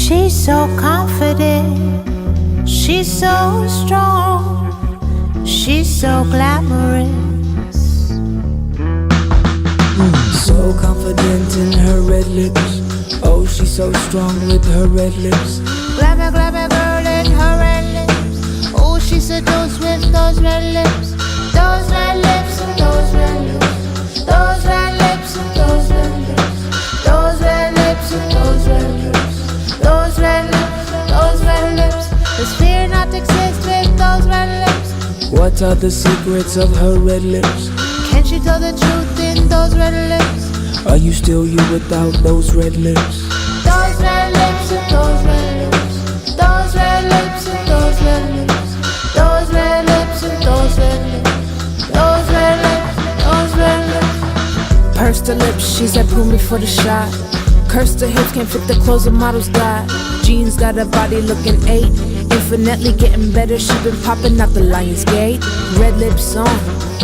She's so confident, she's so strong, she's so glamorous. So confident in her red lips. Oh, she's so strong with her red lips. Glamour, glamour girl in her red lips. Oh, she seduced with those red lips. Those red lips and those red lips. Those red lips and those red lips. Those red lips and those red lips. Those red lips and those red lips. Does fear not exist with those red lips? What are the secrets of her red lips? Can she tell the truth in those red lips? Are you still you without those red lips? Those red lips and those red lips. Those red lips and those red lips. Those red lips and those red lips. Those red lips, those red lips. Pursed her lips, she's that prune before the shot. Cursed her hips, can't fit the clothes the models got. Jeans got her body looking 8. Infinitely getting better, she been popping out the Lion's Gate. Red lips on,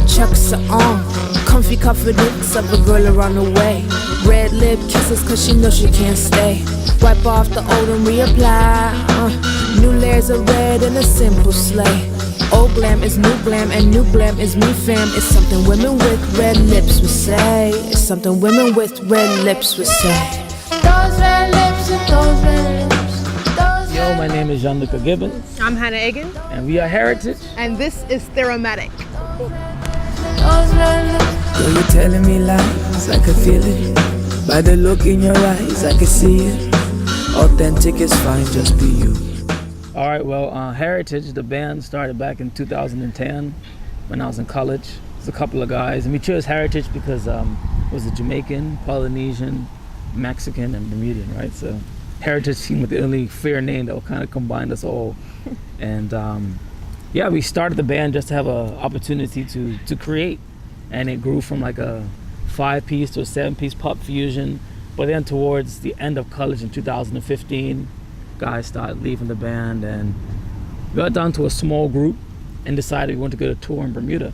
Chucks are on. Comfy confidence of a girl around the way. Red lip kisses cause she knows she can't stay. Wipe off the old and reapply. New layers of red in a simple sleigh. Old glam is new glam and new glam is me fam. It's something women with red lips would say. It's something women with red lips would say. Those red lips and those red lips. Those Yo, my name is Gianluca Gibbons, I'm Hannah Eggen, and we are Heyaitage. and this is Theorematic. those red lips. Girl, you're telling me lies, I can feel it. By the look in your eyes, I can see it. Authentic is fine, just be you. All right, well, Heyaitage, the band started back in 2010 when I was in college. There's a couple of guys, and we chose Heyaitage because it was a Jamaican, Polynesian, Mexican, and Bermudian, right? So Heyaitage seemed like the only fair name that would kind of combine us all. And yeah, we started the band just to have an opportunity to create. And it grew from like a 5-piece to a 7-piece pop fusion. But then towards the end of college in 2015, guys started leaving the band, and we got down to a small group and decided we wanted to go to tour in Bermuda.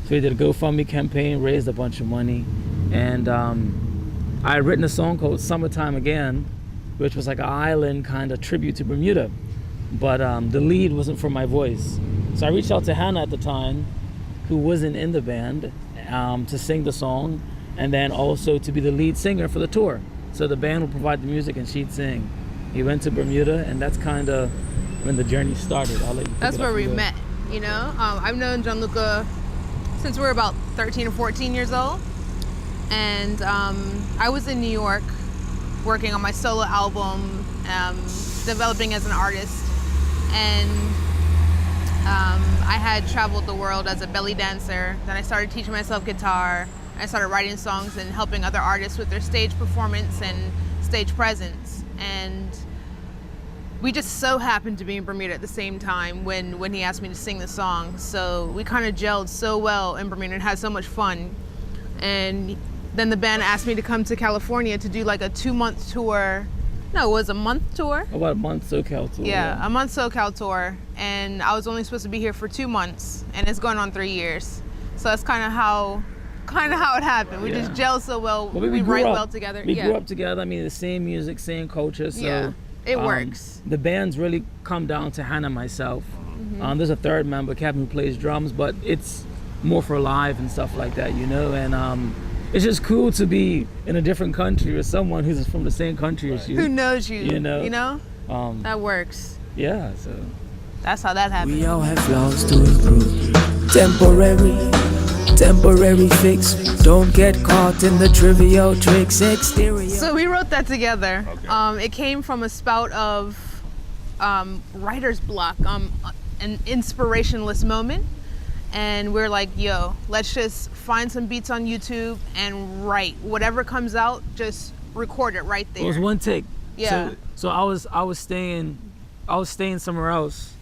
So we did a GoFundMe campaign, raised a bunch of money, and I had written a song called Summertime Again, which was like an island kind of tribute to Bermuda. But the lead wasn't for my voice. So I reached out to Hannah at the time, who wasn't in the band, to sing the song, and then also to be the lead singer for the tour. So the band would provide the music and she'd sing. We went to Bermuda, and that's kind of when the journey started. I'll let you pick That's it where up we from there. met, you know? I've known Gianluca since we were about 13 or 14 years old. And I was in New York working on my solo album, developing as an artist. And I had traveled the world as a belly dancer. Then I started teaching myself guitar. I started writing songs and helping other artists with their stage performance and stage presence. And we just so happened to be in Bermuda at the same time when he asked me to sing the song. So we kind of gelled so well in Bermuda and had so much fun. And then the band asked me to come to California to do like a 2-month tour. No, it was a month tour. About a month SoCal tour. Yeah, a month SoCal tour, and I was only supposed to be here for 2 months, and it's going on 3 years. So that's kind of how it happened. We just gel so well. Well, we grew write up- well together. We yeah. grew up together. I mean, the same music, same culture. So Yeah, it works. The band's really come down to Hannah and myself. Mm-hmm. There's a third member, Kevin, who plays drums, but it's more for live and stuff like that, you know. And it's just cool to be in a different country with someone who's from the same country as you. Who knows you? You know? You know? That works. Yeah. So. That's how that happened. We all have flaws to improve. Temporary fix. Don't get caught in the trivial tricks. Exterior. So we wrote that together. Okay. It came from a spout of writer's block, an inspirationless moment. And we're like, yo, let's just find some beats on YouTube and write. Whatever comes out, just record it right there. It was one take. Yeah. So I was staying somewhere else.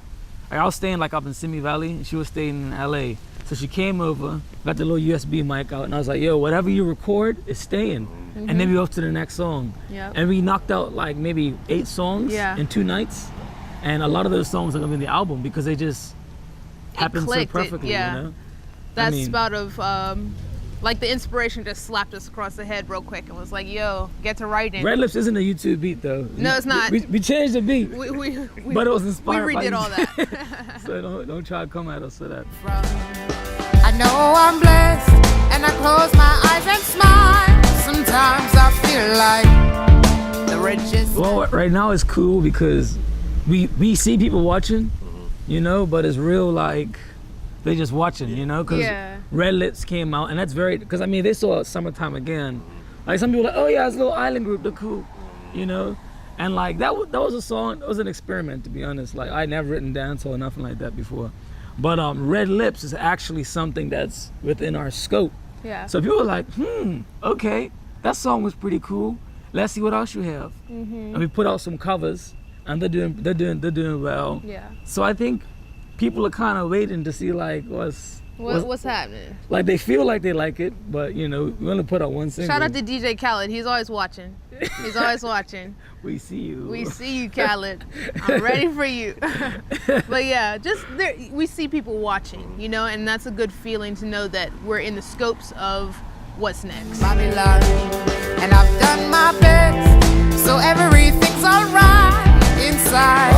I was staying like up in Simi Valley, and she was staying in LA. So she came over, got the little USB mic out, and I was like, yo, whatever you record is staying. Mm-hmm. And then we off to the next song. Yep. And we knocked out like maybe 8 songs in 2 nights. And a lot of those songs are gonna be in the album because they just happened so clicked, perfectly, yeah. you know? That spout of Like the inspiration just slapped us across the head real quick and was like, yo, get to writing. Red Lips isn't a YouTube beat though. No, it's not. We changed the beat. We But it was inspired we redid by all that. So don't try to come at us for that. I know I'm blessed, and I close my eyes and smile. Sometimes I feel like the richest. Well, right now it's cool because we see people watching, you know, but it's real like they just watching, you know, because Yeah. Red Lips came out, and that's very, because I mean they saw Summertime Again. Like some people were like, oh yeah, it's a little island group, they're cool, you know, and like that was a song, it was an experiment, to be honest. Like I'd never written dancehall or nothing like that before, but Red Lips is actually something that's within our scope. Yeah. So people were like, okay, that song was pretty cool. Let's see what else you have. And we put out some covers, and they're doing well. Yeah. So I think people are kind of waiting to see like What's happening? like they feel like they like it, but you know we only put out one single. Shout out to DJ Khaled. He's always watching. He's always watching. We see you. We see you, Khaled. I'm ready for you. But yeah, just there, we see people watching, you know, and that's a good feeling to know that we're in the scopes of what's next. Babylon, and I've done my best, so everything's alright inside.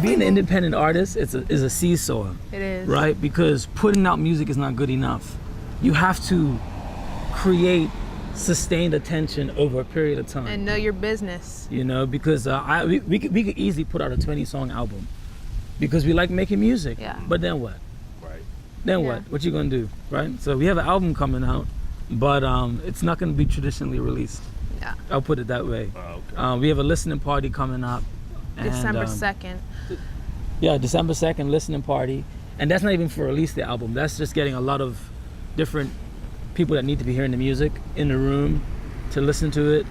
Being an independent artist is a seesaw. It is. Right? Because putting out music is not good enough. You have to create sustained attention over a period of time. And know your business. You know, because we could easily put out a 20-song album because we like making music. Yeah. But then what? Right. Then Yeah. what? What you gonna do, right? So we have an album coming out, but it's not gonna be traditionally released. Yeah. I'll put it that way. Oh, okay. We have a listening party coming up. and, December 2nd. Yeah, December 2nd, listening party. And that's not even for release the album. That's just getting a lot of different people that need to be hearing the music in the room to listen to it.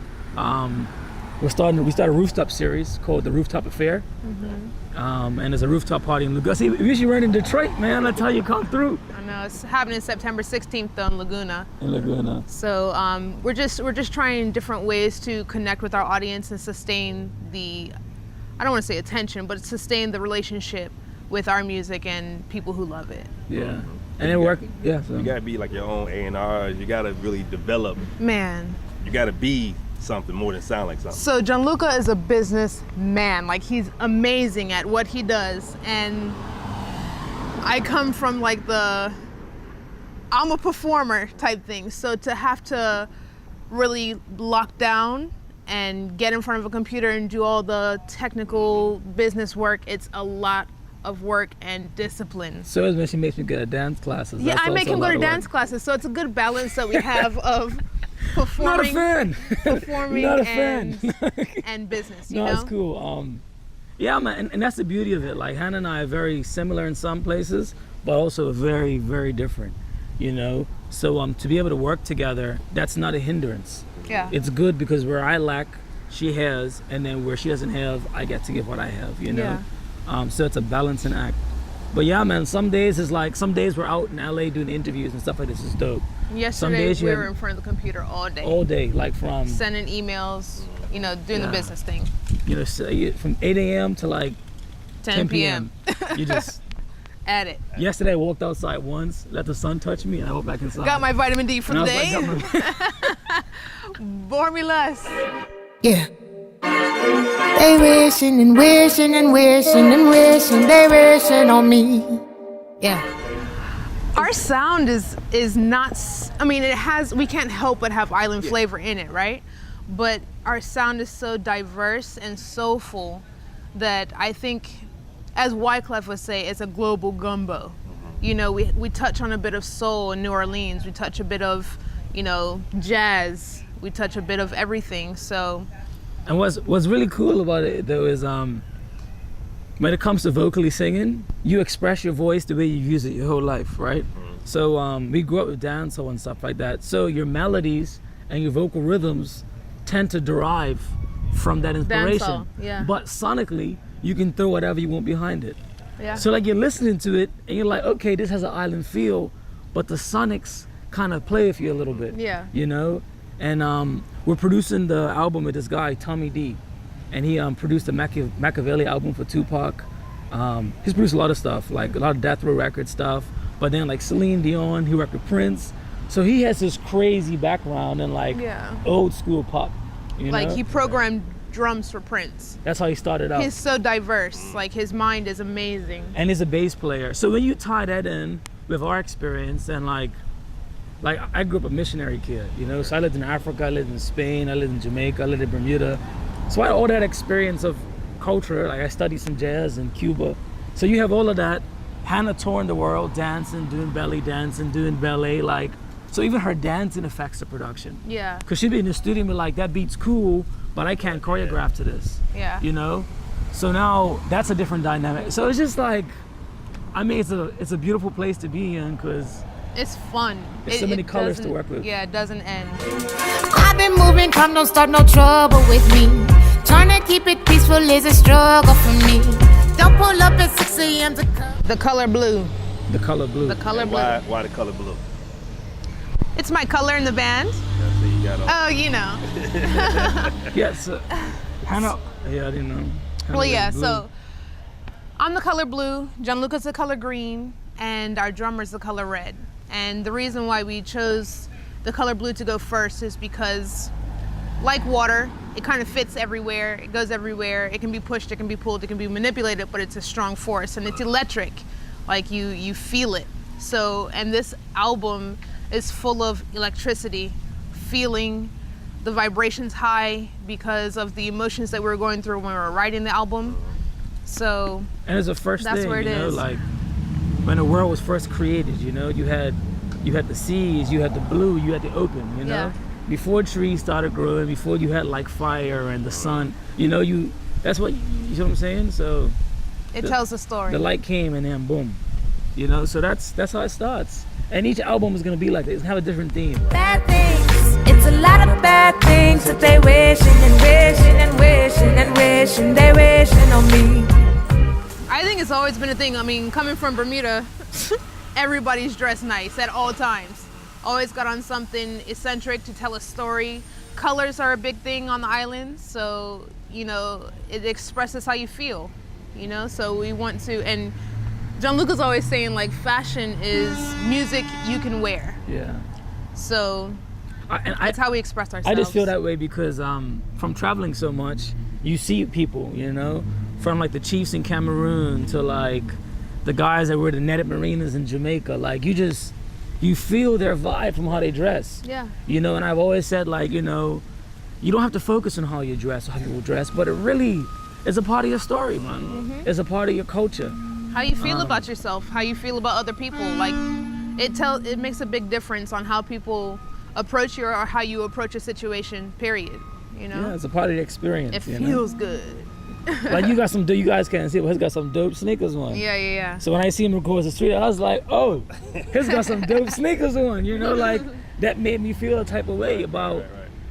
We started a rooftop series called The Rooftop Affair. And there's a rooftop party in Laguna. See, we usually run in Detroit, man. That's how you come through. I know it's happening September 16th though in Laguna. In Laguna. So we're just trying different ways to connect with our audience and sustain the, I don't want to say attention, but sustain the relationship with our music and people who love it. Yeah. And it worked. Yeah. So. You gotta be like your own A&R. You gotta really develop. Man. You gotta be something more than sound like something. So Gianluca is a business man. Like he's amazing at what he does. And I come from like I'm a performer type thing. So to have to really lock down and get in front of a computer and do all the technical business work, it's a lot of work and discipline. So as when she makes me go to dance classes. Yeah, that's I make also him a go lot to of dance work. classes. So it's a good balance that we have of performing. Not a fan. Performing Not a fan. and business, you No, know? it's cool. Yeah, man, and that's the beauty of it. Like Hannah and I are very similar in some places, but also very, very different. You know, so to be able to work together, that's not a hindrance. Yeah. It's good because where I lack, she has, and then where she doesn't have, I get to give what I have. You know, so it's a balancing act. But yeah, man, some days we're out in LA doing interviews and stuff like this. Is dope. Yesterday days you we have- were in front of the computer all day. All day, like from Sending emails, you know, doing the Yeah. business thing. you know from 8 a.m. to like 10 p.m. You just. At it. Yesterday I walked outside once, let the sun touch me, and I went back inside. Got my vitamin D for And the I was day. like, got my- Bore me less. Yeah. They wishing and wishing and wishing and wishing they wishing on me. Yeah. Our sound is not, I mean, we can't help but have island flavor in it, right? But our sound is so diverse and soulful that I think, as Wyclef would say, it's a global gumbo. You know, we touch on a bit of soul in New Orleans. We touch a bit of, you know, jazz. We touch a bit of everything, so. And what's really cool about it though is when it comes to vocally singing, you express your voice the way you use it your whole life, right? So we grew up with dancehall and stuff like that. So your melodies and your vocal rhythms tend to derive from that inspiration. Dancehall, yeah. But sonically, you can throw whatever you want behind it. Yeah. So like you're listening to it and you're like, okay, this has an island feel, but the sonics kind of play with you a little bit. Yeah. You know? And we're producing the album with this guy, Tommy D. And he produced the Machiavelli album for Tupac. He's produced a lot of stuff, like a lot of Death Row Records stuff, But then like Celine Dion, he worked with Prince. So he has this crazy background in like old school pop. You Like know? he programmed drums for Prince. That's how he started out. He's so diverse. Like his mind is amazing. And he's a bass player. So when you tie that in with our experience and like I grew up a missionary kid, you know, so I lived in Africa, I lived in Spain, I lived in Jamaica, I lived in Bermuda. So I had all that experience of culture. Like I studied some jazz in Cuba. So you have all of that. Hannah touring the world, dancing, doing belly dancing, doing ballet, like, so even her dancing affects the production. Yeah. Cause she'd be in the studio and be like, that beat's cool, but I can't choreograph to this. Yeah. You know? So now that's a different dynamic. So it's just like, I mean, it's a beautiful place to be in because it's fun. There's so many colors to work with. Yeah, it doesn't end. I've been moving calm, don't start no trouble with me. Trying to keep it peaceful is a struggle for me. Don't pull up at 6 a.m. to come. The color blue. The color blue. The color blue. Why the color blue? It's my color in the band. That's what you got on. Oh, you know. Yes. Hannah. Yeah, I didn't know. Hannah Well, yeah, blue. so I'm the color blue, Gianluca's the color green, and our drummer's the color red. And the reason why we chose the color blue to go first is because, like water, it kind of fits everywhere, it goes everywhere, it can be pushed, it can be pulled, it can be manipulated, but it's a strong force and it's electric, like you feel it. So, and this album is full of electricity, feeling the vibrations high because of the emotions that we were going through when we were writing the album. So, and it's the first that's thing, where it you know, is. like when the world was first created, you know, you had the seas, you had the blue, you had the open, you know. Yeah. Before trees started growing, before you had like fire and the sun, you know, that's what, you know what I'm saying? So it tells a story. the light came and then boom, you know, so that's how it starts. And each album is gonna be like that. It's gonna have a different theme. Bad things, it's a lot of bad things that they wishing and wishing and wishing and wishing they wishing on me. I think it's always been a thing. I mean, coming from Bermuda, everybody's dressed nice at all times. Always got on something eccentric to tell a story. Colors are a big thing on the island, so, you know, it expresses how you feel, you know? So we want to, and Gianluca's always saying, like, fashion is music you can wear. Yeah. So that's how we express ourselves. I just feel that way because from traveling so much, you see people, you know, from like the chiefs in Cameroon to like the guys that were the netted marinas in Jamaica. Like you feel their vibe from how they dress. Yeah. You know, and I've always said, like, you know, you don't have to focus on how you dress or how people dress, but it really is a part of your story, man. Mm-hmm. It's a part of your culture. How you feel about yourself, how you feel about other people. Like, it makes a big difference on how people approach you or how you approach a situation, period. You know? Yeah, it's a part of the experience. It you know? feels good. Like you guys can't see it, but he's got some dope sneakers on. Yeah. So when I see him across the street, I was like, oh, he's got some dope sneakers on, you know, like that made me feel a type of way about,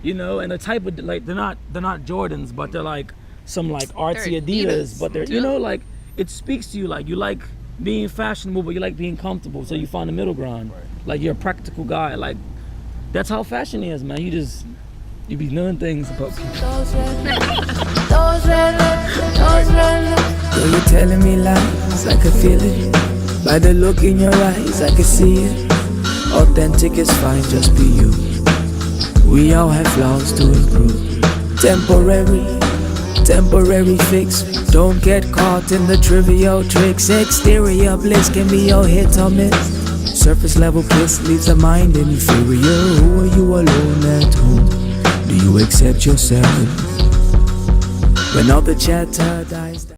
you know, and the type of, like, they're not Jordans, but they're like some like artsy They're Adidas, but they're, you know, like it speaks to you, like you like being fashionable, but you like being comfortable, so you find the middle ground. Like you're a practical guy, like that's how fashion is, man. You be knowing things about people. Those red lips. Girl, you're telling me lies, I can feel it. By the look in your eyes, I can see it. Authentic is fine, just be you. We all have flaws to improve. Temporary fix. Don't get caught in the trivial tricks. Exterior bliss can be your hit or miss. Surface level kiss leaves the mind inferior. Who are you alone at home? Do you accept yourself? When all the chatter dies down.